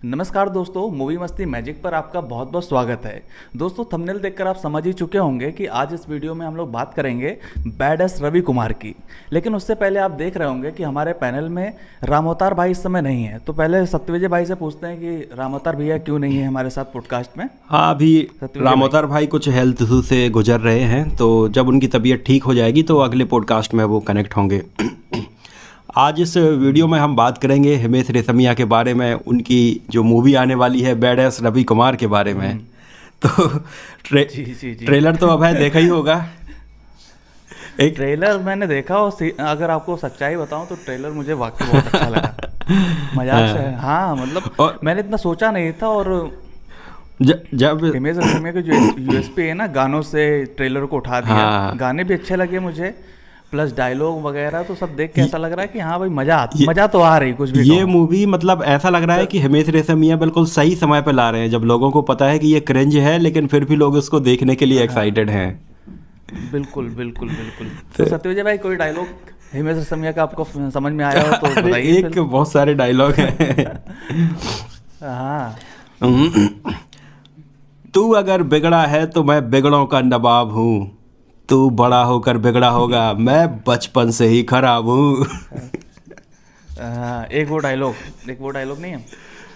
नमस्कार दोस्तों, मूवी मस्ती मैजिक पर आपका बहुत बहुत स्वागत है। दोस्तों, थंबनेल देखकर आप समझ ही चुके होंगे कि आज इस वीडियो में हम लोग बात करेंगे बैड एस रवि कुमार की। लेकिन उससे पहले आप देख रहे होंगे कि हमारे पैनल में रामअवतार भाई इस समय नहीं है। तो पहले सत्यविजय भाई से पूछते हैं कि रामअवतार भैया क्यों नहीं है हमारे साथ पॉडकास्ट में। हाँ, अभी रामअवतार भाई कुछ हेल्थ इशू से गुजर रहे हैं, तो जब उनकी तबीयत ठीक हो जाएगी तो अगले पॉडकास्ट में वो कनेक्ट होंगे। आज इस वीडियो में हम बात करेंगे हिमेश रेशमिया के बारे में, उनकी जो मूवी आने वाली है बैड एस रवि कुमार के बारे में। तो जी। ट्रेलर तो अब है, देखा ही होगा। एक ट्रेलर मैंने देखा और अगर आपको सच्चाई बताऊं तो ट्रेलर मुझे वाकई बहुत अच्छा लगा। मजाक से हाँ, मतलब मैंने इतना सोचा नहीं था। और जब हिमेश रेशमिया के जो यूएसपी है ना, गानों से ट्रेलर को उठा दिया। हाँ। गाने भी अच्छे लगे मुझे, प्लस डायलॉग वगैरह तो सब देख के ऐसा लग रहा है कि हाँ भाई मजा तो आ रही कुछ भी। ये मूवी मतलब ऐसा लग रहा है कि हिमेश रेशमिया बिल्कुल सही समय पे ला रहे हैं, जब लोगों को पता है कि ये क्रिंज है लेकिन फिर भी लोग इसको देखने के लिए एक्साइटेड हैं। बिल्कुल बिल्कुल बिल्कुल। तो सत्यविजय भाई, कोई डायलॉग हिमेश रेशमिया का आपको समझ में आया हो तो बताइए। एक बहुत सारे डायलॉग हैं। हाँ, तू अगर बिगड़ा है तो मैं बिगड़ों का नवाब हूँ, तू बड़ा होकर बिगड़ा होगा, मैं बचपन से ही खराब हूँ। एक वो डायलॉग नहीं है,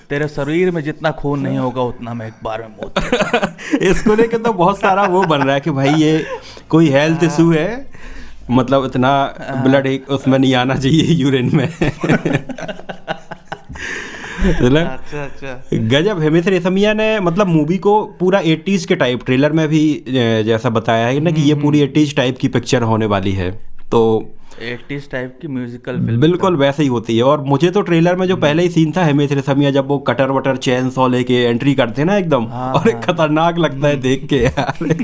तेरे शरीर में जितना खून नहीं होगा उतना मैं एक बार में मौत। इसको लेकर तो बहुत सारा वो बन रहा है कि भाई ये कोई हेल्थ इशू है, मतलब इतना ब्लड उसमें नहीं आना चाहिए, यूरिन में। अच्छा। गजब। हिमेश रेशमिया ने मतलब मूवी को पूरा 80s के टाइप, ट्रेलर में भी जैसा बताया है ना कि ये पूरी 80s टाइप की पिक्चर होने वाली है। तो 80s टाइप की म्यूजिकल फिल्म बिल्कुल वैसे ही होती है। और मुझे तो ट्रेलर में जो पहले ही सीन था हिमेश रेशमिया जब वो कटर वटर चैन सॉ लेके एंट्री करते हैं ना एकदम, और एक खतरनाक लगता है देख के यार।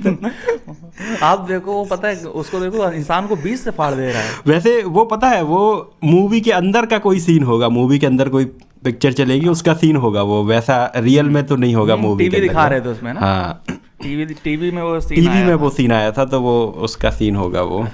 आप देखो, वो पता है उसको, देखो इंसान को बीच से फाड़ दे रहा है। वैसे वो पता है वो मूवी के अंदर का कोई सीन होगा, मूवी के अंदर कोई पिक्चर चलेगी उसका सीन होगा वो, वैसा रियल में तो नहीं होगा। मूवी टीवी दिखा रहे थे उसमें ना। हाँ, टीवी में वो सीन आया था, तो वो उसका सीन होगा वो।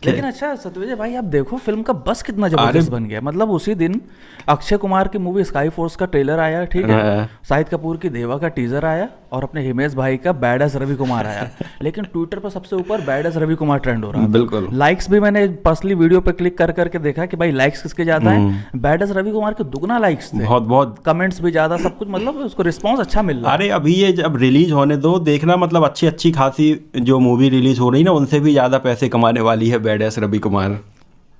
लेकिन अच्छा सत्यविजय भाई, आप देखो फिल्म का बस कितना जबरदस्त बन गया। मतलब उसी दिन अक्षय कुमार की मूवी स्काई फोर्स का ट्रेलर आया, ठीक है, शाहिद कपूर की देवा का टीजर आया, और अपने हिमेश भाई का बैड एस रवि कुमार आया। लेकिन ट्विटर पर सबसे ऊपर badass Ravi Kumar trend हो रहा है। बिल्कुल। लाइक्स भी मैंने पर्सनली वीडियो पे क्लिक कर करके देखा कि भाई लाइक्स किसके ज्यादा है। बैड एस रवि कुमार के दुगना लाइक्स थे, बहुत कमेंट्स भी ज्यादा, सब कुछ, मतलब उसको रिस्पॉन्स अच्छा मिल रहा है। अरे अभी ये जब रिलीज होने दो, देखना, मतलब अच्छी खासी जो मूवी रिलीज हो रही है ना, उनसे भी ज्यादा पैसे कमाने वाली है बैड एस रवि कुमार।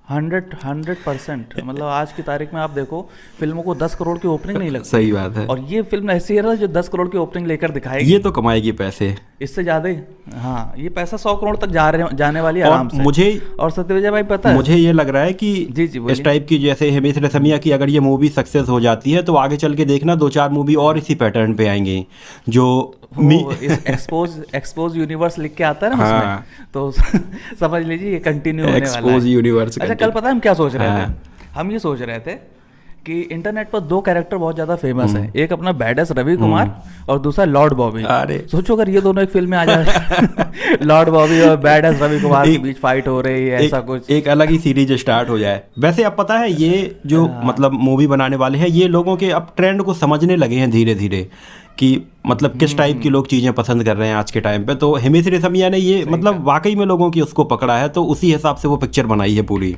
100%। मतलब आज की तारीख में आप देखो, फिल्मों को 10 करोड़ की ओपनिंग नहीं लगती। सही बात है। और ये फिल्म ऐसी है ना जो 10 करोड़ की ओपनिंग लेकर दिखाएगी। ये तो कमाएगी पैसे इससे ज्यादा ही। हाँ, ये पैसा 100 करोड़ तक जाने वाली है आराम से। मुझे और सत्यविजय भाई पता है, मुझे ये लग रहा है कि जी इस टाइप की, जैसे हिमेश रेशमिया की अगर ये मूवी सक्सेस हो जाती है तो आगे चल के देखना 2-4 मूवी और इसी पैटर्न पे आएंगी। जो एक्सपोज यूनिवर्स लिख के आता है ना उसमें, तो समझ लीजिए ये कंटिन्यू होने वाला है। Expose universe. अच्छा, कल पता है हम क्या सोच रहे थे? हम ये सोच रहे थे कि इंटरनेट पर 2 कैरेक्टर बहुत ज्यादा फेमस है, एक अपना बैड एस रवि कुमार और दूसरा लॉर्ड बॉबी। अरे सोचो अगर ये दोनों एक फिल्म में आ जाए, लॉर्ड बॉबी और बैड एस रवि कुमार के बीच फाइट हो रही है, ऐसा कुछ एक अलग ही सीरीज स्टार्ट हो जाए। वैसे अब पता है ये जो मतलब मूवी बनाने वाले हैं, ये लोगों के अब ट्रेंड को समझने लगे हैं धीरे धीरे कि मतलब किस टाइप की लोग चीज़ें पसंद कर रहे हैं आज के टाइम पे। तो हिमेश रेशमिया ने ये मतलब वाकई में लोगों की उसको पकड़ा है, तो उसी हिसाब से वो पिक्चर बनाई है पूरी,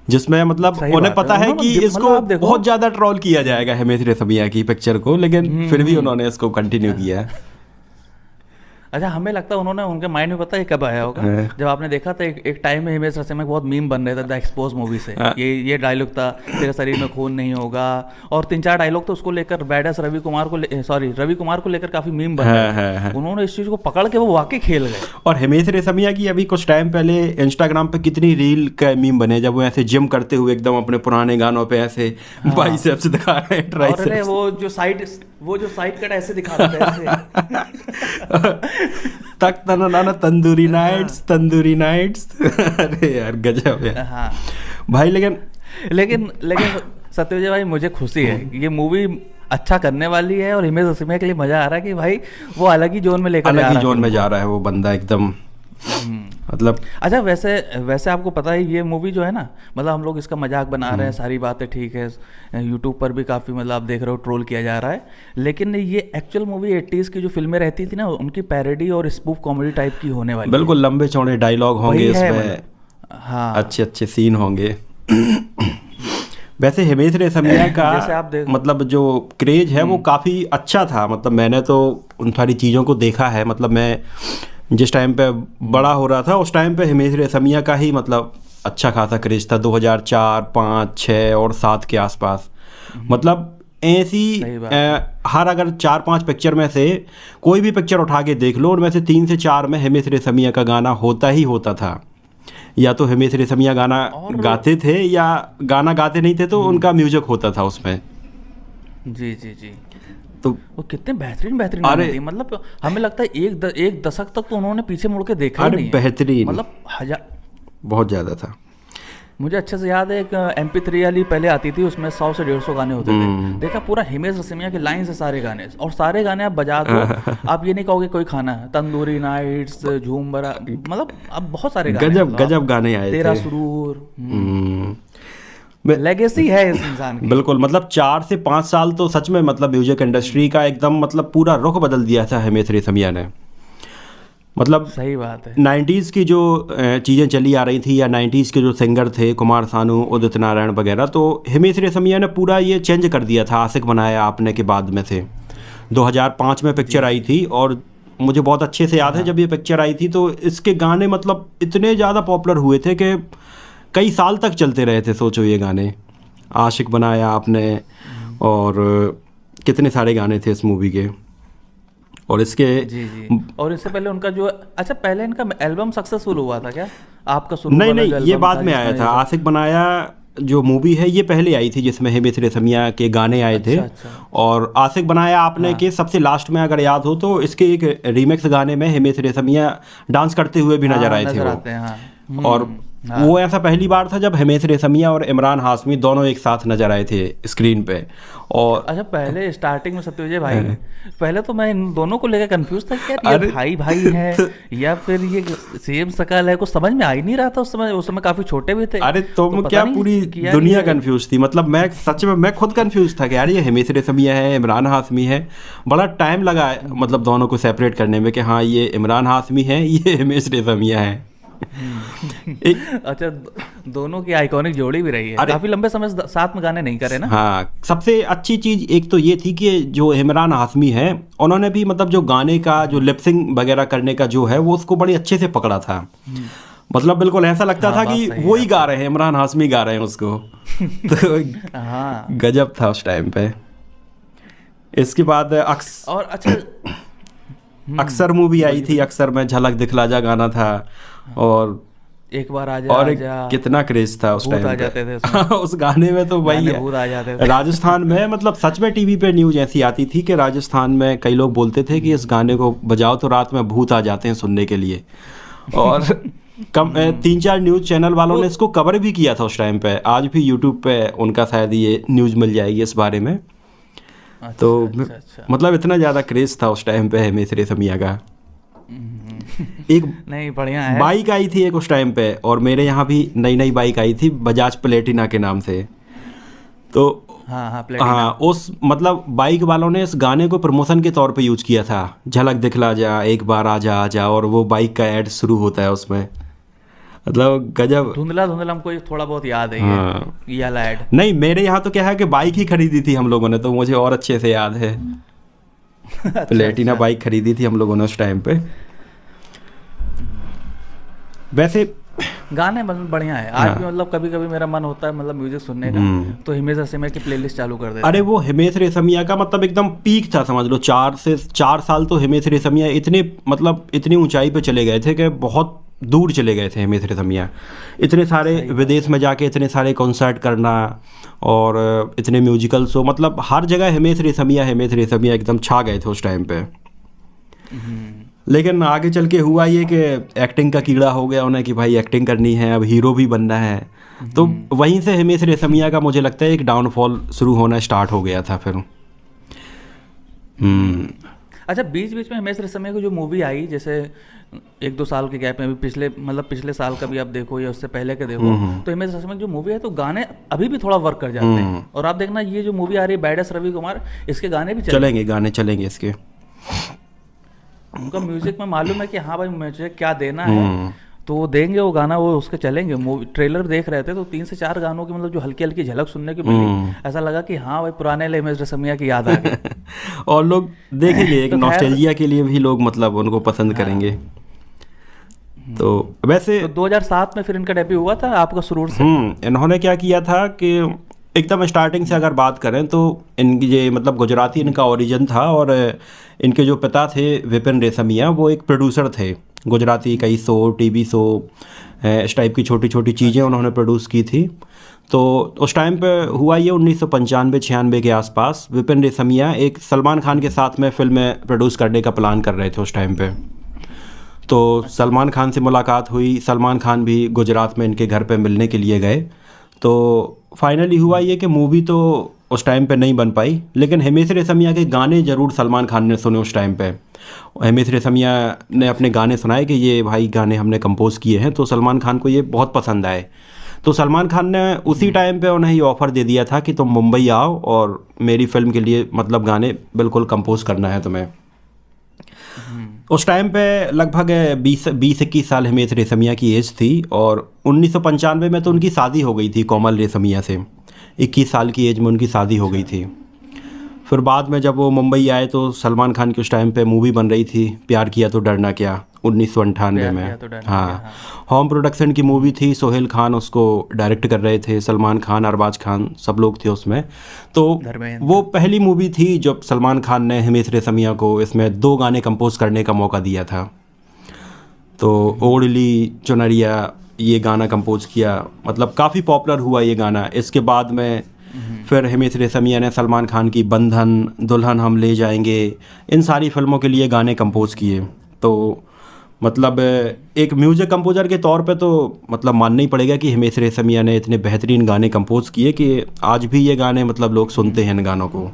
जिसमें मतलब उन्हें पता है कि इसको बहुत ज़्यादा ट्रोल किया जाएगा हिमेश रेशमिया की पिक्चर को, लेकिन फिर भी उन्होंने इसको कंटिन्यू किया है। अच्छा, हमें लगता है उन्होंने, उनके माइंड में पता है कब आया होगा, जब आपने देखा था एक टाइम में हिमेश रेशमिया बहुत मीम बन रहे थे द एक्सपोज मूवी से। ये डायलॉग था, तेरे शरीर में खून नहीं होगा, और 3-4 डायलॉग तो उसको लेकर बैड एस रवि कुमार को लेकर काफी मीम बन रहे थे। उन्होंने इस चीज को पकड़ के वो वाकई खेल गए। और हिमेश रेशमिया की अभी कुछ टाइम पहले इंस्टाग्राम पे कितनी रील का मीम बने, जब वो ऐसे जिम करते हुए एकदम अपने पुराने गानों पे ऐसे बाइसेप्स दिखा रहे हैं, ट्राइसेप्स, वो जो साइड कट ऐसे दिखा रहे थे। तक तना तंदूरी नाइट्स। अरे यार गजब है। हाँ भाई, लेकिन सत्यविजय भाई, मुझे खुशी है, ये मूवी अच्छा करने वाली है और हिमेश रेशमिया के लिए मजा आ रहा है कि भाई वो अलग ही जोन में लेकर जा रहा है। अलग ही जोन में जा रहा है वो बंदा एकदम। मतलब अच्छा, वैसे वैसे आपको पता है ये मूवी जो है ना, मतलब हम लोग इसका मजाक बना रहे हैं, सारी बातें ठीक है, यूट्यूब पर भी काफ़ी मतलब आप देख रहे हो ट्रोल किया जा रहा है, लेकिन ये एक्चुअल मूवी 80s की जो फिल्में रहती थी ना, उनकी पैरोडी और स्पूफ कॉमेडी टाइप की होने वाली है। बिल्कुल लंबे चौड़े डायलॉग होंगे वही है इसमें, मतलब। हाँ। अच्छे अच्छे सीन होंगे। वैसे हिमेश रेशमिया का जैसे आप देख। मतलब जो क्रेज है वो काफ़ी अच्छा था। मतलब मैंने तो उन सारी चीज़ों को देखा है। मतलब मैं जिस टाइम पे बड़ा हो रहा था उस टाइम पे हिमेश रेशमिया का ही मतलब अच्छा खासा क्रेज था, 2004, 5, 6 और 7 के आसपास। मतलब ऐसी सही बात है। हर अगर 4-5 पिक्चर में से कोई भी पिक्चर उठा के देख लो, उनमें से 3 से 4 में हिमेश रेशमिया का गाना होता ही होता था। या तो हिमेश रेशमिया गाना और गाते थे या गाना गाते नहीं थे तो उनका म्यूजिक होता था उसमें। जी जी जी। तो वो कितने बेहतरीन बेहतरीन गाने अरे थे, मतलब हमें लगता है एक दशक तक तो उन्होंने पीछे मुड़ के देखा ही अरे नहीं है। बेहतरीन, मतलब हजार। बहुत ज़्यादा था। मुझे अच्छे से याद है, एक MP3 वाली पहले आती थी, उसमें 100 से 150 गाने होते थे। देखा पूरा हिमेश रेशमिया की लाइन से सारे गाने, और सारे गाने आप बजा दो, आप ये नहीं कहोगे कोई खाना है। तंदूरी नाइट्स, झूम बरा, मतलब अब बहुत सारे गाने गजब मतलब गजब गाने आए तेरा थे। सुरूर। हम्म, लेगेसी है इस इंसान की। बिल्कुल। मतलब 4 से 5 साल तो सच में मतलब म्यूजिक इंडस्ट्री का एकदम मतलब पूरा रुख बदल दिया था हिमेश रेशमिया ने। मतलब सही बात है। 90s की जो चीज़ें चली आ रही थी या 90s के जो सिंगर थे कुमार सानू, उदित नारायण वगैरह, तो हिमेश रेशमिया ने पूरा ये चेंज कर दिया था आशिक बनाया आपने के बाद में से। 2005 में पिक्चर आई थी और मुझे बहुत अच्छे से याद है जब ये पिक्चर आई थी तो इसके गाने मतलब इतने ज़्यादा पॉपुलर हुए थे कि कई साल तक चलते रहे थे। सोचो ये गाने, आशिक बनाया आपने और कितने सारे गाने थे इस मूवी के। और इसके जी जी। और इससे पहले उनका जो, अच्छा पहले इनका एल्बम सक्सेसफुल हुआ था क्या? आपका शुरू नहीं वाला नहीं, जो ये एल्बम बाद था में आया जिसमें था। ये आशिक बनाया जो मूवी है ये पहले आई थी जिसमें हिमेश रेशमिया के गाने आए थे। अच्छा अच्छा। और आशिक बनाया आपने हाँ। के सबसे लास्ट में अगर याद हो तो इसके एक रीमिक्स गाने में हिमेश रेशमिया डांस करते हुए भी नजर हाँ आए थे नजर वो। आते हैं, हाँ। और हाँ। वो ऐसा पहली बार था जब हिमेश रेशमिया और इमरान हाशमी दोनों एक साथ नजर आए थे स्क्रीन पे। और अच्छा, पहले स्टार्टिंग में सत्यविजय भाई, पहले तो मैं इन दोनों को लेकर कंफ्यूज था कि यार ये अरे भाई भाई है या फिर ये सेम शकल है, कुछ समझ में आ ही नहीं रहा था उस समय काफी छोटे भी थे। अरे तो तुम पता क्या, नहीं पूरी कि यार दुनिया ये कंफ्यूज थी। मतलब मैं सच में मैं खुद कंफ्यूज था कि यार ये हिमेश रेशमिया है, इमरान हाशमी है। बड़ा टाइम लगा है मतलब दोनों को सेपरेट करने में कि हाँ ये इमरान हाशमी है, ये हिमेश रेशमिया है। अच्छा, दोनों की आइकॉनिक जोड़ी भी रही है, अरे काफी लंबे समय से साथ में गाने नहीं करे ना। हाँ, सबसे अच्छी चीज़ एक तो ये थी कि जो इमरान हाशमी है उन्होंने भी मतलब जो गाने का जो लिपसिंग वगैरह करने का जो है वो उसको बड़ी अच्छे से पकड़ा था। मतलब बिल्कुल ऐसा लगता हाँ, था बात कि सही वो है ही गा रहे हैं, इमरान हाशमी गा रहे हैं उसको। तो हाँ। गजब था उस टाइम पे। इसके बाद और अच्छा, अक्सर मूवी आई बोलिए थी, बोलिए। अक्सर में झलक दिखला जा गाना था। और एक बार आजा और आजा, कितना क्रेज था उस भूत आ टाइम जाते थे पे। उसमें, उस गाने में तो वही गाने है। भूत आ जाते थे। राजस्थान में मतलब सच में टीवी पे न्यूज ऐसी आती थी कि राजस्थान में कई लोग बोलते थे कि इस गाने को बजाओ तो रात में भूत आ जाते हैं सुनने के लिए। और 3-4 न्यूज चैनल वालों ने इसको कवर भी किया था उस टाइम पे। आज भी यूट्यूब पे उनका शायद ये न्यूज मिल जाएगी इस बारे में। अच्छा तो अच्छा अच्छा। मतलब इतना ज़्यादा क्रेज था उस टाइम पे हिमेश रेशमिया का। एक नहीं, बढ़िया है। बाइक आई थी एक उस टाइम पे, और मेरे यहाँ भी नई नई बाइक आई थी बजाज प्लेटिना के नाम से। तो हाँ हाँ, प्लेटिना। हाँ, उस मतलब बाइक वालों ने इस गाने को प्रमोशन के तौर पे यूज किया था, झलक दिखला जा, एक बार आजा आजा, और वो बाइक का ऐड शुरू होता है उसमें। मतलब गजब। धुंधला धुंधला हमको ये थोड़ा बहुत याद है, हाँ। ये वाला ऐड। नहीं, मेरे यहाँ तो क्या है कि बाइक ही खरीदी थी हम लोगों ने, तो मुझे और अच्छे से याद है। अच्छा प्लेटिना अच्छा। बाइक खरीदी थी हम लोगों ने उस टाइम पे। वैसे गाने मतलब बढ़िया है। आज भी मतलब कभी कभी मेरा मन होता है मतलब म्यूजिक सुनने का, तो हिमेश रेशमिया की प्लेलिस्ट चालू कर देता अरे हूँ। वो हिमेश रेशमिया का मतलब एकदम पीक था, समझ लो 4 साल तो हिमेश रेशमिया इतने मतलब इतनी ऊंचाई पे चले गए थे कि बहुत दूर चले गए थे हिमेश रेशमिया। इतने सारे विदेश में जाके इतने सारे कॉन्सर्ट करना और इतने म्यूजिकल शो, मतलब हर जगह हिमेश रेशमिया एकदम छा गए थे उस टाइम पे। लेकिन आगे चल के हुआ ये कि एक्टिंग का कीड़ा हो गया उन्हें कि भाई एक्टिंग करनी है, अब हीरो भी बनना है। तो वहीं से हिमेश रेशमिया का मुझे लगता है एक डाउनफॉल शुरू होना स्टार्ट हो गया था फिर। अच्छा, बीच बीच में हिमेश रेशमिया की जो मूवी आई, जैसे 1-2 साल के गैप में, अभी पिछले साल का भी आप देखो या उससे पहले के देखो, तो हिमेश रेशमिया की जो मूवी है तो गाने अभी भी थोड़ा वर्क कर जाते हैं। और आप देखना ये जो मूवी आ रही है बैडस रवि कुमार, इसके गाने भी चलेंगे, गाने चलेंगे इसके। उनका म्यूजिक में मालूम है कि हाँ भाई मुझे क्या देना है, तो वो देंगे वो गाना, वो उसके चलेंगे। मूवी ट्रेलर देख रहे थे तो 3 से 4 गानों की मतलब जो हल्की हल्की झलक सुनने की मिली, ऐसा लगा कि हाँ भाई पुराने हिमेश रेशमिया की याद आ गई। और लोग देखेंगे, एक तो नॉस्टैल्जिया के लिए भी लोग मतलब उनको पसंद करेंगे। तो वैसे तो 2007 में फिर इनका डेब्यू हुआ था आपका सुरूर से। इन्होंने क्या किया था कि एकदम स्टार्टिंग से अगर बात करें तो इनकी ये मतलब गुजराती इनका ओरिजिन था, और इनके जो पिता थे विपिन रेशमिया, वो एक प्रोड्यूसर थे। गुजराती कई शो, टीवी शो, इस टाइप की छोटी छोटी चीज़ें उन्होंने प्रोड्यूस की थी। तो उस टाइम पे हुआ ये 1995-96 के आसपास, विपिन रेशमिया एक सलमान खान के साथ में फिल्में प्रोड्यूस करने का प्लान कर रहे थे उस टाइम पे। तो सलमान खान से मुलाकात हुई, सलमान खान भी गुजरात में इनके घर पे मिलने के लिए गए। तो फाइनली हुआ ये कि मूवी तो उस टाइम पे नहीं बन पाई, लेकिन हिमेश रेशमिया के गाने ज़रूर सलमान खान ने सुने उस टाइम पे। हिमेश रेशमिया ने अपने गाने सुनाए कि ये भाई गाने हमने कंपोज़ किए हैं, तो सलमान खान को ये बहुत पसंद आए। तो सलमान खान ने उसी टाइम पे उन्हें ये ऑफ़र दे दिया था कि तुम मुंबई आओ और मेरी फ़िल्म के लिए मतलब गाने बिल्कुल कंपोज़ करना है तुम्हें। उस टाइम पे लगभग 20-21 साल हिमेश रेशमिया की एज थी, और 1995 में तो उनकी शादी हो गई थी कोमल रेशमिया से। 21 साल की एज में उनकी शादी हो गई थी। फिर बाद में जब वो मुंबई आए तो सलमान खान की उस टाइम पे मूवी बन रही थी, प्यार किया तो डरना क्या, 1998 में। हाँ, होम प्रोडक्शन की मूवी थी, सोहेल खान उसको डायरेक्ट कर रहे थे, सलमान खान, अरबाज खान, सब लोग थे उसमें। तो वो पहली मूवी थी जब सलमान खान ने हिमेश रेशमिया को इसमें 2 गाने कंपोज करने का मौका दिया था। तो ओढ़ली चुनरिया ये गाना कंपोज किया, मतलब काफ़ी पॉपुलर हुआ ये गाना। इसके बाद में फिर हिमेश रेशमिया ने सलमान खान की बंधन, दुल्हन हम ले जाएंगे, इन सारी फिल्मों के लिए गाने कंपोज किए। तो मतलब एक म्यूज़िक कंपोज़र के तौर पे तो मतलब मानना ही पड़ेगा कि हिमेश रेशमिया ने इतने बेहतरीन गाने कंपोज किए कि आज भी ये गाने मतलब लोग सुनते हैं इन गानों को।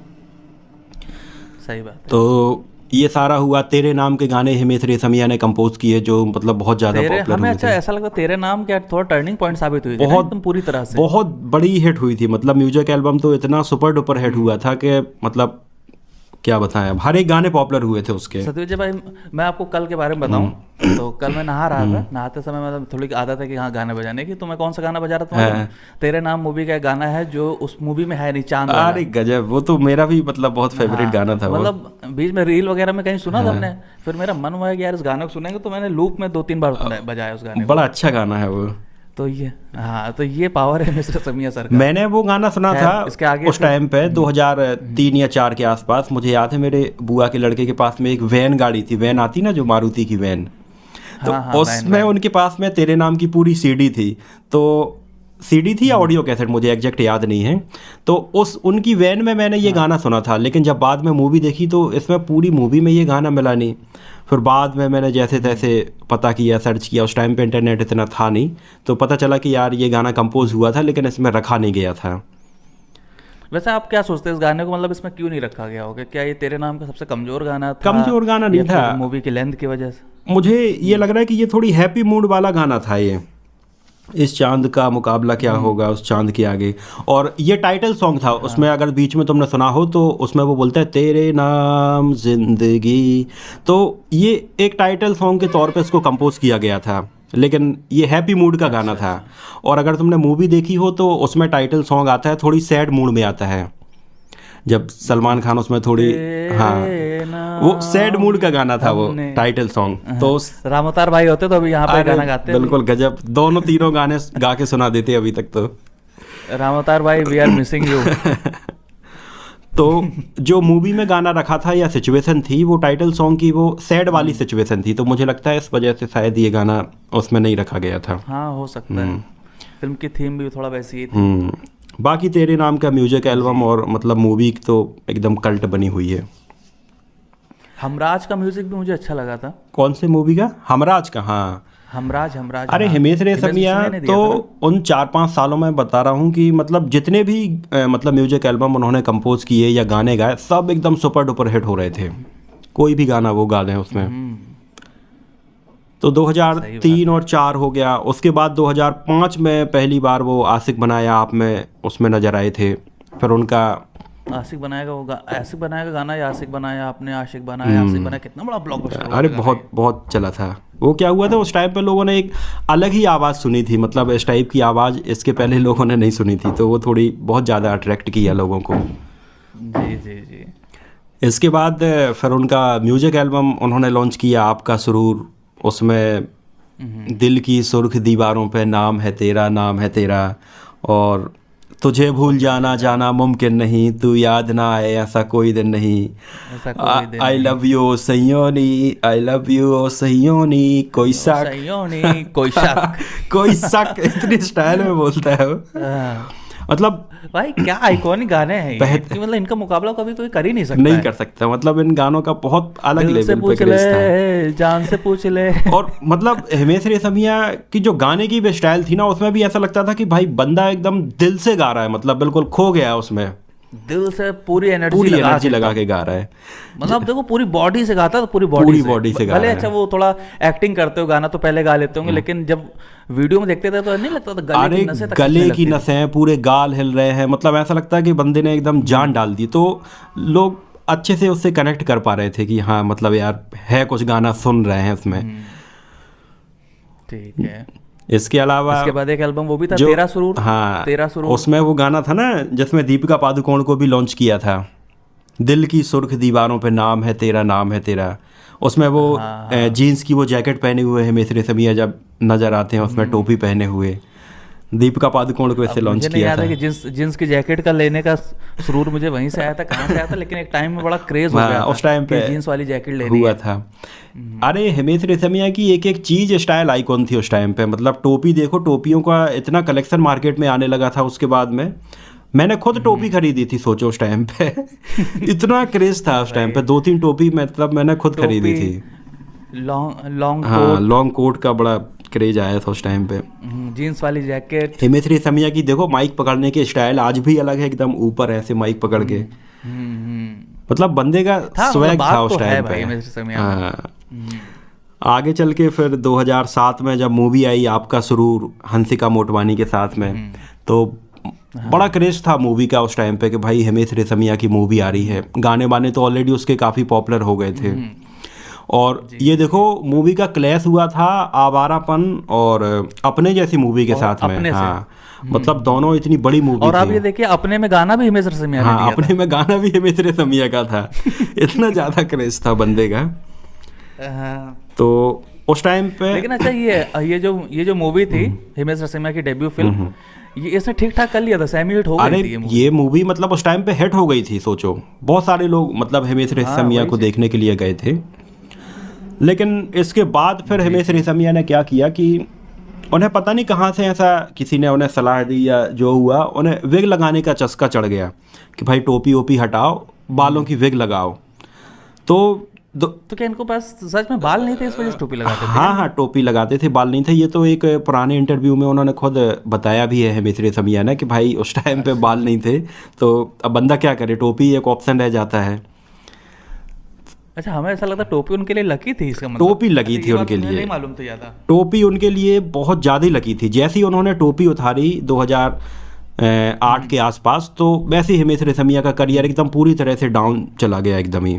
सही बात है। तो ये सारा हुआ। तेरे नाम के गाने हिमेश रेशमिया ने कंपोज किए, जो मतलब बहुत ज़्यादा पॉपुलर हमें हुए अच्छा थे। ऐसा लगता तेरे नाम क्या थोड़ा टर्निंग पॉइंट साबित हुई थी बहुत एकदम पूरी तरह से, बहुत बड़ी हिट हुई थी। मतलब म्यूजिक एल्बम तो इतना सुपर डुपर हिट हुआ था कि मतलब क्या बताएं, अब हर एक गाने पॉपुलर हुए थे उसके। सत्यजीत भाई मैं आपको कल के बारे में बताऊं, तो कल मैं नहा रहा था, नहाते समय मतलब थोड़ी आदत है कि हाँ गाने बजाने की, तो मैं कौन सा गाना बजा रहा था, तेरे नाम मूवी का एक गाना है जो उस मूवी में है नहीं, चांद वाला। अरे गजब, वो तो मेरा भी मतलब बहुत फेवरेट गाना था वो। मतलब बीच में रील वगैरह में कहीं सुना था हमने, फिर मेरा मन हुआ कि यार इस गाने को सुनेंगे, तो मैंने लूप में 2-3 बार बजाया उस गाने को। बड़ा अच्छा गाना है वो। तो ये हाँ, तो ये पावर है मिस्टर समिया सर का। मैंने वो गाना सुना था इसके आगे उस टाइम पे 2003 या 4 के आसपास। मुझे याद है मेरे बुआ के लड़के के पास में एक वैन गाड़ी थी, वैन आती ना जो मारुति की वैन, तो उसमें उनके पास में तेरे नाम की पूरी सीडी थी। तो सीडी थी या ऑडियो कैसेट, मुझे एग्जैक्ट याद नहीं है। तो उस उनकी वैन में मैंने ये गाना सुना था, लेकिन जब बाद में मूवी देखी तो इसमें पूरी मूवी में ये गाना मिला नहीं। फिर बाद में मैंने जैसे तैसे पता किया, सर्च किया, उस टाइम पे इंटरनेट इतना था नहीं, तो पता चला कि यार ये गाना कंपोज हुआ था लेकिन इसमें रखा नहीं गया था। वैसे आप क्या सोचते हैं इस गाने को, मतलब इसमें क्यों नहीं रखा गया होगा? क्या ये तेरे नाम का सबसे कमजोर गाना था? कमजोर गाना नहीं था, मूवी की लेंथ की वजह से। मुझे ये लग रहा है कि ये थोड़ी हैप्पी मूड वाला गाना था ये, इस चांद का मुकाबला क्या होगा उस चांद के आगे। और ये टाइटल सॉन्ग था उसमें, अगर बीच में तुमने सुना हो तो उसमें वो बोलता है तेरे नाम जिंदगी, तो ये एक टाइटल सॉन्ग के तौर पे इसको कंपोज किया गया था, लेकिन ये हैप्पी मूड का गाना था। और अगर तुमने मूवी देखी हो तो उसमें टाइटल सॉन्ग आता है थोड़ी सैड मूड में आता है, जब सलमान खान उसमें थोड़ी, हाँ वो सैड मूड का गाना था वो टाइटल सॉन्ग। तो रामोतार भाई होते तो अभी यहाँ पे गाना गाते। बिल्कुल गजब, दोनों तीनों गाने गा के सुना देते अभी तक तो। रामोतार भाई वी आर मिसिंग यू। तो जो मूवी में गाना रखा था या सिचुएशन थी, वो टाइटल सॉन्ग की वो सैड वाली सिचुएशन थी, तो मुझे लगता है इस वजह से शायद ये गाना उसमें नहीं रखा गया था। हाँ हो सकता है, फिल्म की थीम भी थोड़ा वैसी ही थी। बाकी तेरे नाम का म्यूजिक एल्बम और मतलब मूवी तो एकदम कल्ट बनी हुई है। हमराज का म्यूजिक भी मुझे अच्छा लगा था। कौन से मूवी का? हमराज का? हाँ हमराज। अरे हाँ। हिमेश रेशमिया तो उन 4-5 सालों में बता रहा हूँ कि मतलब जितने भी मतलब म्यूजिक एल्बम उन्होंने कंपोज किए या गाने गाए, सब एकदम सुपर डुपर हिट हो रहे थे। कोई भी गाना वो गा लें उसमें। तो 2003 और 4 हो गया। उसके बाद 2005 में पहली बार वो आशिक बनाया आप में उसमें नजर आए थे। फिर उनका आशिक बनाएगा गाना, या आशिक बनाया आपने, आशिक बनाया, आशिक बनाया, कितना बड़ा ब्लॉकबस्टर हुआ अरे था बहुत बहुत चला था वो। क्या हुआ था उस टाइम पे लोगों ने एक अलग ही आवाज़ सुनी थी, मतलब इस टाइप की आवाज़ इसके पहले लोगों ने नहीं सुनी थी, तो वो थोड़ी बहुत ज़्यादा अट्रैक्ट किया लोगों को। जी जी जी। इसके बाद फिर उनका म्यूजिक एल्बम उन्होंने लॉन्च किया आपका सुरूर। उसमें दिल की सुर्ख दीवारों पे नाम है तेरा, नाम है तेरा, और तुझे भूल जाना जाना मुमकिन नहीं, तू याद ना आए ऐसा कोई दिन नहीं, I love you Sayoni, I love you Sayoni, कोई शक कोई शक कोई शक, इतनी स्टाइल में बोलता है वो। मतलब भाई क्या आइकॉनिक गाने हैं ये, कि मतलब इनका मुकाबला कभी कोई कर ही नहीं सकता, नहीं कर सकता। मतलब इन गानों का बहुत अलग लेवल पे क्रेज था, जान से पूछ ले। और मतलब हिमेश रेशमिया की जो गाने की भी स्टाइल थी ना, उसमें भी ऐसा लगता था कि भाई बंदा एकदम दिल से गा रहा है, मतलब बिल्कुल खो गया है उसमें, दिल से पूरी एनर्जी लगा के गा रहा है। मतलब देखो पूरी बॉडी से गाता, तो पूरी बॉडी से गा भले। अच्छा वो थोड़ा एक्टिंग करते हो, गाना तो पहले गा लेते होंगे, लेकिन जब वीडियो में देखते थे तो नहीं लगता था गले की नसें पूरे गाल हिल रहे हैं, मतलब ऐसा लगता है कि बंदे ने एकदम जान डाल दी। तो लोग अच्छे से उससे कनेक्ट कर पा रहे थे कि हाँ मतलब यार है कुछ गाना सुन रहे हैं उसमें। ठीक है। इसके अलावा इसके बाद एक एल्बम वो भी था तेरा सुरूर। हाँ, तेरा सुरूर, उसमें वो गाना था ना जिसमें दीपिका पादुकोण को भी लॉन्च किया था, दिल की सुर्ख दीवारों पे नाम है तेरा, नाम है तेरा। उसमें वो जीन्स की वो जैकेट पहने हुए हिमेश रेशमिया जब नजर आते हैं, उसमें टोपी पहने हुए, दीपिका पादुकोण को इससे लॉन्च किया था। कि जींस की जैकेट का लेने का सुरूर मुझे वहीं से आया था, कहाँ से आया था, लेकिन एक टाइम में बड़ा क्रेज हो गया था उस टाइम पे जींस वाली जैकेट लेनी हुआ था। अरे हिमेश रेशमिया की एक एक चीज स्टाइल आइकॉन थी उस टाइम पे। मतलब टोपी देखो, टोपियों का इतना कलेक्शन मार्केट में आने लगा था। उसके बाद में मैंने खुद टोपी खरीदी थी, सोचो उस टाइम पे इतना क्रेज था उस टाइम पे। 2-3 टोपी मतलब मैंने खुद खरीदी थी। लॉन्ग कोट का बड़ा क्रेज आया था उस टाइम पे। जीन्स वाली जैकेट। हिमेश रेशमिया की देखो माइक पकड़ने के स्टाइल आज भी अलग है, एकदम ऊपर ऐसे माइक पकड़ के, मतलब बंदे का स्वैग था उस टाइम पे। आगे चल के फिर 2007 में जब मूवी आई आपका सुरूर हंसिका मोटवानी के साथ में, तो बड़ा क्रेज था मूवी का उस टाइम पे कि भाई हिमेश रेशमिया की मूवी आ रही है। गाने वाने तो ऑलरेडी उसके काफ़ी पॉपुलर हो गए थे। और ये देखो मूवी का क्लैश हुआ था आवारापन और अपने जैसी मूवी के साथ में। हाँ मतलब दोनों इतनी बड़ी मूवी और आप ये देखिए अपने में गाना भी हिमेश रेशमिया ने दिया अपने में गाना भी हिमेश रेशमिया का था इतना ज़्यादा क्रेज था बंदे का। तो उस टाइम पे लेकिन अच्छा ये जो मूवी थी हिमेश रेशमिया की डेब्यू फिल्म, ये इसने ठीक ठाक कर लिया था, सेमी हिट हो गई थी ये मूवी मतलब उस टाइम पे हिट हो गई थी। सोचो बहुत सारे लोग मतलब हिमेश रेशमिया को देखने के लिए गए थे। लेकिन इसके बाद फिर हिमेश रेशमिया ने क्या किया कि उन्हें पता नहीं कहाँ से ऐसा किसी ने उन्हें सलाह दी या जो हुआ, उन्हें विग लगाने का चस्का चढ़ गया कि भाई टोपी वोपी हटाओ, बालों की विग लगाओ। तो क्या इनको पास सच में बाल नहीं थे इस वजह से टोपी लगाते थे? हाँ टोपी लगाते थे, बाल नहीं थे। ये तो एक पुराने इंटरव्यू में उन्होंने खुद बताया भी है हिमेश रेशमिया ने कि भाई उस टाइम पे बाल नहीं थे, तो अब बंदा क्या करे, टोपी एक ऑप्शन रह जाता है। अच्छा हमें ऐसा लगता टोपी उनके लिए लकी थी, इसका मतलब टोपी लगी थी उनके लिए, नहीं मालूम था ज़्यादा। टोपी उनके लिए बहुत ज़्यादा ही लगी थी। जैसे ही उन्होंने टोपी उतारी 2008 के आसपास, तो वैसे ही हिमेश रेशमिया का करियर एकदम पूरी तरह से डाउन चला गया एकदम ही।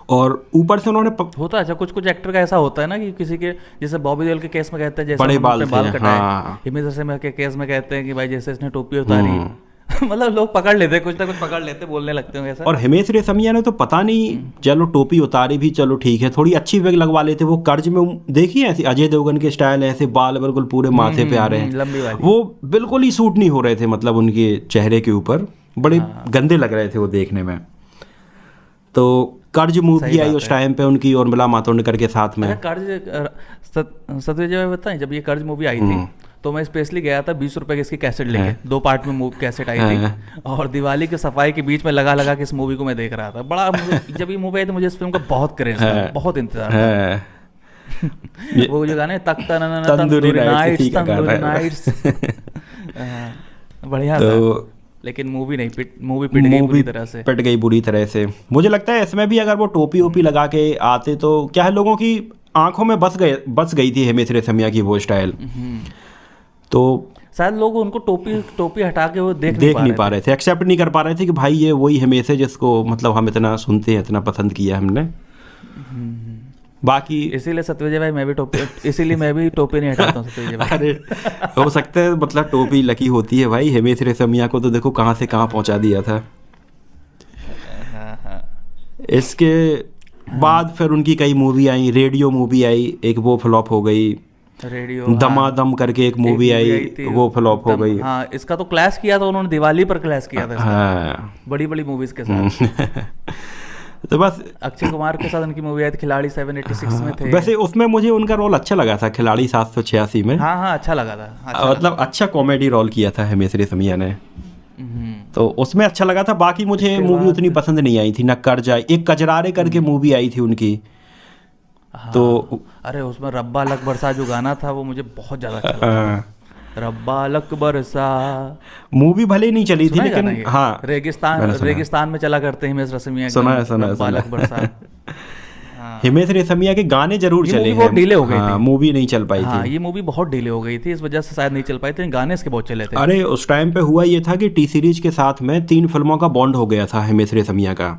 और ऊपर से उन्होंने होता है अच्छा कुछ एक्टर का ऐसा होता है ना कि किसी के जैसे बॉबी देओल के केस में कहते हैं जैसे बड़े बाल कटाए, हिमेश रेशमिया के केस में कहते हैं कि भाई जैसे इसने टोपी उतारी मतलब लोग पकड़ लेते, कुछ ना कुछ पकड़ लेते, बोलने लगते होंगे ऐसा। और हिमेश रेशमिया ने तो पता नहीं, चलो टोपी उतारी भी, चलो ठीक है, थोड़ी अच्छी विग लगवा लेते। वो कर्ज में देखिए ऐसे अजय देवगन के स्टाइल, ऐसे बाल बिल्कुल पूरे माथे पे आ रहे हैं, लंबी वाली, वो बिल्कुल ही सूट नहीं हो रहे थे, मतलब उनके चेहरे के ऊपर बड़े गंदे लग रहे थे वो देखने में। तो कर्ज मूवी आई उस टाइम पे उनकी उर्मिला मातोंडकर के साथ में। सत्यजीत बताएं जब ये कर्ज मूवी आई थी तो मैं स्पेशली गया था 20 रुपए की इसकी कैसेट लेके, 2 पार्ट में कैसेट आई थी, और दिवाली के सफाई के बीच में लगा के इस मूवी को मैं देख रहा था। बड़ा जब ये मूवी आई थी मुझे इस फिल्म का बहुत क्रेज था, बहुत इंतजार था। वो जो गाने तंदूरी नाइट्स बढ़िया था। लेकिन मूवी नहीं मूवी पिट गई पूरी तरह से। पिट गई बुरी तरह से। मुझे लगता है इसमें भी अगर वो टोपी ओपी लगा के आते तो क्या है, लोगों की आंखों में बस गई थी हिमेश रेशमिया की वो स्टाइल। तो शायद लोग उनको टोपी हटा के वो देख नहीं पा रहे थे, एक्सेप्ट नहीं कर पा रहे थे कि भाई ये वही हिमेश है जिसको मतलब हम इतना सुनते हैं, इतना पसंद किया हमने। बाकी इसीलिए सत्यविजय भाई मैं भी टोपी नहीं हटाता हूँ सत्यविजय भाई। अरे हो सकता है मतलब टोपी लकी होती है भाई, हिमेश रेशमिया को तो देखो कहाँ से कहाँ पहुँचा दिया था। इसके बाद फिर उनकी कई मूवी आई, रेडियो मूवी आई एक, वो फ्लॉप हो गई। रेडियो दमादम करके एक मूवी आई वो फ्लॉप हो गई। हाँ, इसका तो क्लैश किया था उन्होंने, दिवाली पर क्लैश किया था। हाँ, बड़ी मूवीज के साथ। तो बस अक्षय कुमार के साथ उनकी मूवी आई थी खिलाड़ी 786 में थे। वैसे उसमें मुझे उनका रोल अच्छा लगा था, खिलाड़ी 786 में। हाँ, अच्छा लगा था। मतलब अच्छा कॉमेडी रोल किया था हिमेश रेशमिया ने, तो उसमें अच्छा लगा था। बाकी मुझे मूवी उतनी पसंद नहीं आई थी। न कर जाए, एक कजरारे करके मूवी आई थी उनकी। हाँ, तो अरे उसमें रब्बा लक बरसा जो गाना था वो मुझे बहुत ज्यादा अच्छा लगा। रब्बा लक बरसा मूवी भले नहीं चली थी लेकिन हाँ, रेगिस्तान में चला करते हैं हिमेश रेशमिया। सुना है। रब्बा लक बरसा। हिमेश रेशमिया के गाने जरूर चले हैं। बहुत डिले हो गई थी मूवी नहीं चल पाई थी। थी। ये मूवी बहुत डिले हो गई थी, इस वजह से शायद नहीं चल पाई थी। गाने इसके बहुत चले थे। अरे उस टाइम पे हुआ ये था कि टी सीरीज के साथ में 3 फिल्मों का बॉन्ड हो गया था हिमेश रेशमिया का।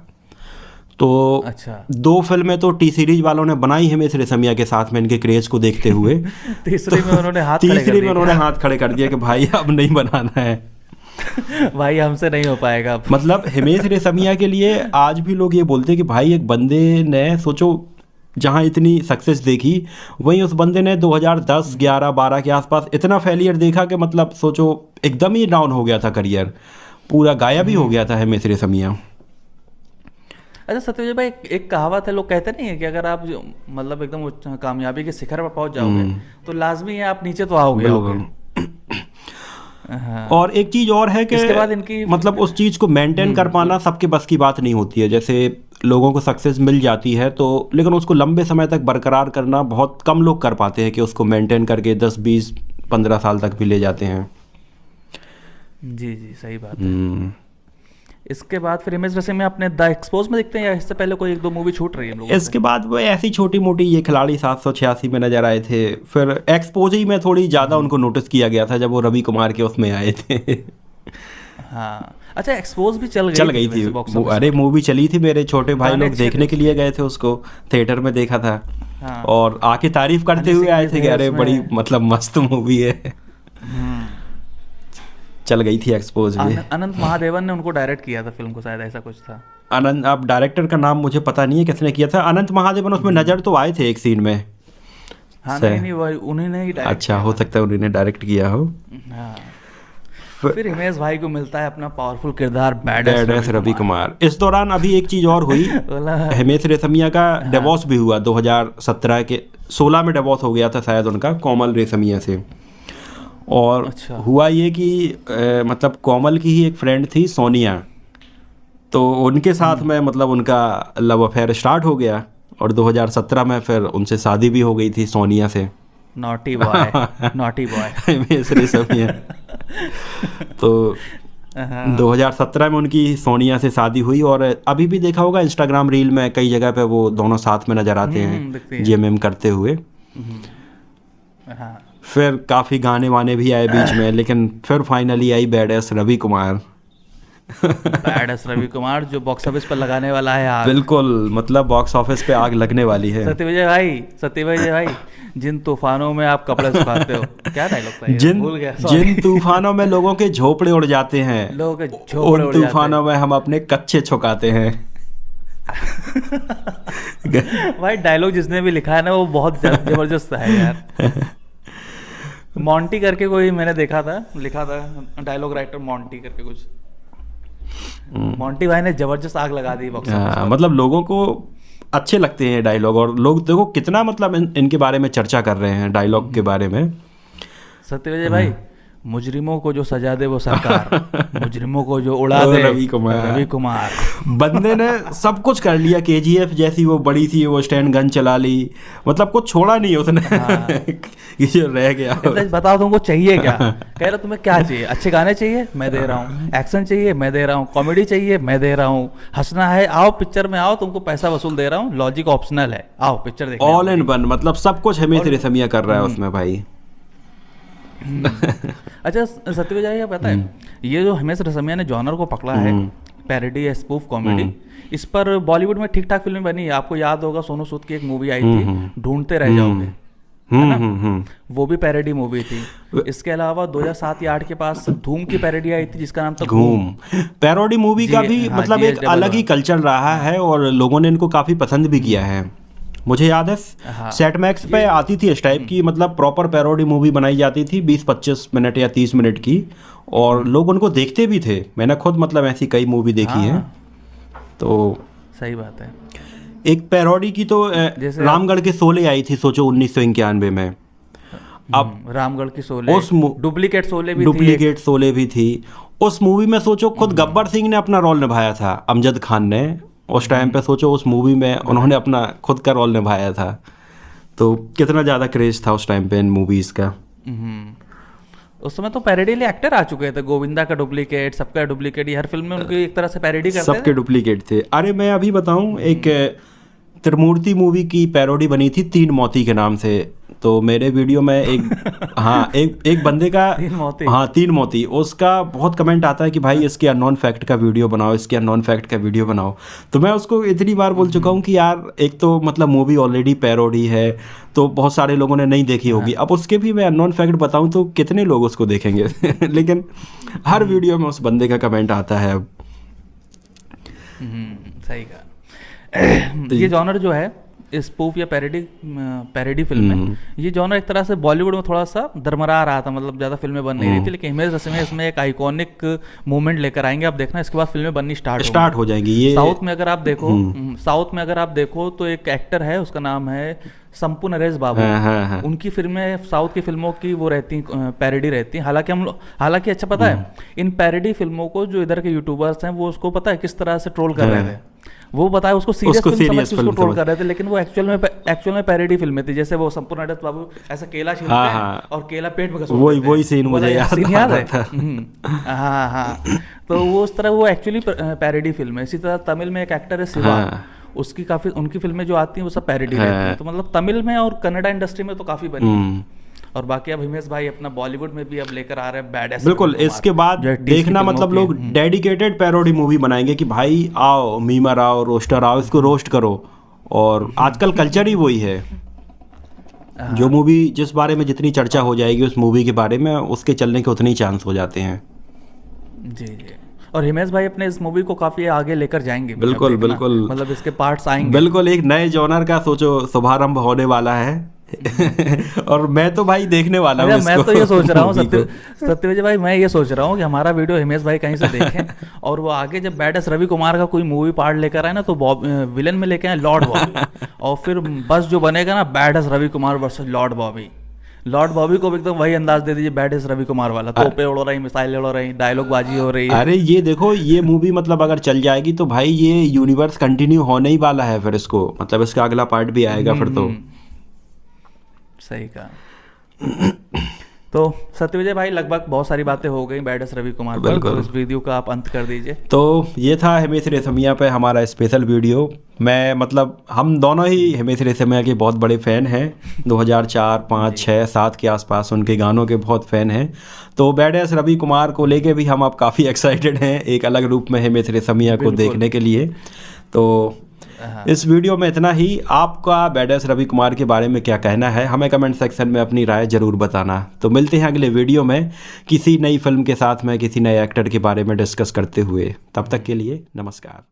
तो अच्छा, 2 फिल्में तो टी सीरीज वालों ने बनाई हिमेश रेशमिया के साथ में इनके क्रेज को देखते हुए। तीसरी में उन्होंने हाथ खड़े कर दिया कि भाई अब नहीं बनाना है। भाई हमसे नहीं हो पाएगा। मतलब हिमेश रेशमिया के लिए आज भी लोग ये बोलते हैं कि भाई एक बंदे ने सोचो जहाँ इतनी सक्सेस देखी, वहीं उस बंदे ने 2010, 11, 12 के आसपास इतना फेलियर देखा कि मतलब सोचो एकदम ही डाउन हो गया था करियर, पूरा गायब ही हो गया था हिमेश रेशमिया। अच्छा सत्यजीत भाई, एक कहावत है, लोग कहते नहीं है कि अगर आप जो मतलब एकदम कामयाबी के शिखर पर पहुंच जाओगे तो लाजमी है आप नीचे तो आओगे। हाँ। और एक चीज और है कि इसके बाद इनकी मतलब उस चीज को मेंटेन कर पाना सबके बस की बात नहीं होती है। जैसे लोगों को सक्सेस मिल जाती है तो, लेकिन उसको लंबे समय तक बरकरार करना बहुत कम लोग कर पाते हैं कि उसको मेंटेन करके 10, 20, 15 साल तक भी ले जाते हैं। जी सही बात है। इसके बाद फिर हिमेश रेशमिया अपने द एक्सपोज में दिखते हैं या इससे पहले कोई 1-2 मूवी छूट रही है हम लोगों से? इसके बाद वो ऐसी छोटी मोटी ये खिलाड़ी 786 में नजर आए थे। फिर एक्सपोज ही में थोड़ी ज़्यादा उनको नोटिस किया गया था जब वो रवि कुमार के उसमें आए थे। हाँ, अच्छा एक्सपोज भी चल गई थी। अरे मूवी चली थी, मेरे छोटे भाई लोग देखने के लिए गए थे उसको, थिएटर में देखा था। हाँ। और आके तारीफ करते हुए आए थे कि अरे बड़ी मतलब मस्त मूवी है। चल गई थी एक्सपोज में। अनंत महादेवन ने उनको डायरेक्ट किया था फिल्म को, शायद ऐसा कुछ था। अनंत, अब डायरेक्टर का नाम मुझे पता नहीं है किसने किया था। अनंत महादेवन उसमें नजर तो आए थे एक सीन में। हाँ, नहीं वही उन्होंने ही डायरेक्ट। अच्छा, हो सकता है उन्होंने डायरेक्ट किया हो। हाँ। फिर हिमेश भाई को मिलता है अपना पावरफुल किरदार बैड एस रवि कुमार। इस दौरान अभी एक चीज और हुई, हिमेश रेशमिया का डिवोर्स भी हुआ 2017 के 16 में डिवोर्स हो गया था शायद उनका कोमल रेशमिया से। और अच्छा। हुआ ये कि मतलब कोमल की ही एक फ्रेंड थी सोनिया, तो उनके साथ में मतलब उनका लव अफेयर स्टार्ट हो गया और 2017 में फिर उनसे शादी भी हो गई थी सोनिया से। Naughty boy Himesh Reshammiya. तो 2017 में उनकी सोनिया से शादी हुई और अभी भी देखा होगा इंस्टाग्राम रील में कई जगह पे वो दोनों साथ में नजर आते हैं जीएमएम करते हुए। फिर काफ़ी गाने वाने भी आए बीच में, लेकिन फिर फाइनली आई badass Ravi Kumar. Badass Ravi Kumar जो बॉक्स ऑफिस पर लगाने वाला है आग। बिल्कुल, मतलब बॉक्स ऑफिस पे आग लगने वाली है। सत्यविजय भाई, जिन तूफानों में आप कपड़े सुखाते हो, क्या डायलॉग था ये? भूल गया। जिन तूफानों में लोगों के झोपड़े उड़ जाते हैं, उन तूफानों में हम अपने कच्चे छुकाते हैं। भाई डायलॉग जिसने भी लिखा है ना वो बहुत जबरदस्त है यार। मॉन्टी करके कोई मैंने देखा था, लिखा था डायलॉग राइटर मॉन्टी करके कुछ। मॉन्टी भाई ने जबरदस्त आग लगा दी बॉक्स ऑफिस पर। मतलब लोगों को अच्छे लगते हैं डायलॉग, और लोग देखो कितना मतलब इनके बारे में चर्चा कर रहे हैं डायलॉग के बारे में। सत्यविजय भाई मुजरिमों को जो सजा दे वो सरकार, मुजरिमों को जो उड़ा दे रवि कुमार। रवि कुमार। बंदे ने सब कुछ कर लिया, केजीएफ जैसी वो बड़ी सी वो स्टैंड गन चला ली, मतलब कुछ छोड़ा नहीं उसने। ये जो रह गया। बताओ तुमको चाहिए क्या, कह रहा तुम्हें क्या चाहिए, अच्छे गाने चाहिए मैं दे रहा हूँ, एक्शन चाहिए मैं दे रहा हूँ, कॉमेडी चाहिए मैं दे रहा हूँ, हंसना है आओ पिक्चर में आओ, तुमको पैसा वसूल दे रहा हूँ, लॉजिक ऑप्शनल है, आओ पिक्चर देखने। ऑल इन वन, मतलब सब कुछ हिमेश रेशमिया कर रहा है उसमें भाई। अच्छा सत्यवीर जी, पता है ये जो हिमेश रेशमिया ने जॉनर को पकड़ा है, पैरोडी या स्पूफ कॉमेडी, इस पर बॉलीवुड में ठीक ठाक फिल्में बनी है। आपको याद होगा सोनू सूद की एक मूवी आई थी ढूंढते रह जाओगे, है ना? वो भी पैरोडी मूवी थी। इसके अलावा 2007 या 2008 के पास धूम की पैरोडी आई थी जिसका नाम था घूम। पैरोडी मूवी का भी मतलब एक अलग ही कल्चर रहा है और लोगों ने इनको काफी पसंद भी किया है। मुझे याद है सेट मैक्स पे आती थी इस टाइप की, मतलब प्रॉपर पैरोडी मूवी बनाई जाती थी 20-25 मिनट या 30 मिनट की, और लोग उनको देखते भी थे। मैंने खुद मतलब ऐसी कई मूवी देखी हैं। तो सही बात है। एक पैरोडी की तो रामगढ़ के शोले आई थी, सोचो 1991 में। अब रामगढ़ की शोले, उस डुप्लीकेट शोले भी थी। उस मूवी में सोचो खुद गब्बर सिंह ने अपना रोल निभाया था, अमजद खान ने उस टाइम पे, सोचो उस मूवी में उन्होंने अपना खुद का रोल निभाया था। तो कितना ज़्यादा क्रेज था उस टाइम पे इन मूवीज़ का। उस समय तो पैरोडी लिए एक्टर आ चुके थे, गोविंदा का डुप्लीकेट, सबका डुप्लीकेट, हर फिल्म में उनकी एक तरह से पैरोडी करते थे, सबके डुप्लीकेट थे। अरे मैं अभी बताऊं, एक त्रिमूर्ति मूवी की पैरोडी बनी थी तीन मोती के नाम से। तो मेरे वीडियो में एक हाँ एक बंदे का तीन मोती, उसका बहुत कमेंट आता है कि भाई इसके अननोन फैक्ट का वीडियो बनाओ, इसके अननोन फैक्ट का वीडियो बनाओ। तो मैं उसको इतनी बार बोल चुका हूँ कि यार एक तो मतलब मूवी ऑलरेडी पैरोडी है, तो बहुत सारे लोगों ने नहीं देखी होगी, अब उसके भी मैं अननोन फैक्ट बताऊँ तो कितने लोग उसको देखेंगे। लेकिन हर वीडियो में उस बंदे का कमेंट आता है अब। सही कहा। ये जॉनर जो है स्पूफ या पैरोडी फिल्म है, ये जॉनर एक तरह से बॉलीवुड में थोड़ा सा दरमरा रहा था, मतलब ज़्यादा फिल्में बन नहीं रही थी। लेकिन हिमेश रेशमिया इसमें एक आइकॉनिक मूवमेंट लेकर आएंगे, आप देखना इसके बाद फिल्में बननी स्टार्ट हो जाएंगी। ये साउथ में अगर आप देखो तो एक एक्टर है, उसका नाम है संपू नरेश बाबू। उनकी फिल्में, साउथ की फिल्मों की वो रहती, पैरोडी रहती। हालांकि अच्छा पता है, इन पैरोडी फिल्मों को जो इधर के यूट्यूबर्स हैं वो उसको पता है किस तरह से ट्रोल कर रहे थे। वो बताया उसको सीरियस फिल्म समझ के उसको ट्रोल कर रहे थे, लेकिन वो एक्चुअल में पैरोडी फिल्में थी। जैसे वो संपूर्ण नरेश बाबू ऐसा केला छीलते हैं और केला पेट में वही सीन मुझे याद है। हाँ। तो वो उस तरह वो एक्चुअली पैरोडी फिल्म है। इसी तरह तमिल में एक एक्टर है शिवा, उसकी काफी उनकी फिल्में जो आती हैं वो सब पैरोडी रहती हैं। तो मतलब तमिल में और कन्नड़ा इंडस्ट्री में तो काफी बनी। और बाकी अब हिमेश भाई अपना बॉलीवुड में भी अब लेकर आ रहे हैं बैडएस। बिल्कुल, इसके बाद देखना मतलब लोग डेडिकेटेड पैरोडी मूवी बनाएंगे कि भाई आओ मीमर आओ, रोस्टर आओ, इसको रोस्ट करो। और आजकल कल्चर ही वही है, जो मूवी जिस बारे में जितनी चर्चा हो जाएगी उस मूवी के बारे में, उसके चलने के उतने ही चांस हो जाते हैं। जी। और हिमेश भाई अपने इस मूवी को काफी आगे लेकर जाएंगे। बिल्कुल, मतलब इसके पार्ट्स आएंगे। बिल्कुल, एक नए जॉनर का सोचो शुभारंभ होने वाला है। और मैं तो भाई देखने वाला हूँ। मैं तो ये सोच रहा हूँ सत्यवीर भाई, मैं ये सोच रहा हूँ कि हमारा वीडियो हिमेश भाई कहीं से देखें और वो आगे जब बैडएस रवि कुमार का कोई मूवी पार्ट लेकर आए ना, तो विलन में लेके आए लॉर्ड बॉबी, और फिर बस जो बनेगा ना badass Ravi Kumar versus lord Bobby को भी एकदम वही अंदाज दे दीजिए बैडएस रवि कुमार वाला, तोपे उड़ रही, मिसाइलें उड़ रही, डायलॉग बाजी हो रही है। अरे ये देखो, ये मूवी मतलब अगर चल जाएगी तो भाई ये यूनिवर्स कंटिन्यू होने ही वाला है। फिर इसको मतलब इसका अगला पार्ट भी आएगा फिर तो। सही कहा। तो सत्यविजय भाई लगभग बहुत सारी बातें हो गई बैडएस रवि कुमार पर, तो इस वीडियो का आप अंत कर दीजिए। तो ये था हिमेश रेशमिया पे हमारा स्पेशल वीडियो। मैं मतलब हम दोनों ही हिमेश रेशमिया के बहुत बड़े फ़ैन हैं, 2004, 5, 6, 7 के आसपास उनके गानों के बहुत फ़ैन हैं। तो बैडएस रवि कुमार को लेके भी हम अब काफ़ी एक्साइटेड हैं एक अलग रूप में हिमेश रेशमिया को देखने के लिए। तो इस वीडियो में इतना ही। आपका बैडएस रवि कुमार के बारे में क्या कहना है, हमें कमेंट सेक्शन में अपनी राय ज़रूर बताना। तो मिलते हैं अगले वीडियो में किसी नई फिल्म के साथ में, किसी नए एक्टर के बारे में डिस्कस करते हुए। तब तक के लिए नमस्कार।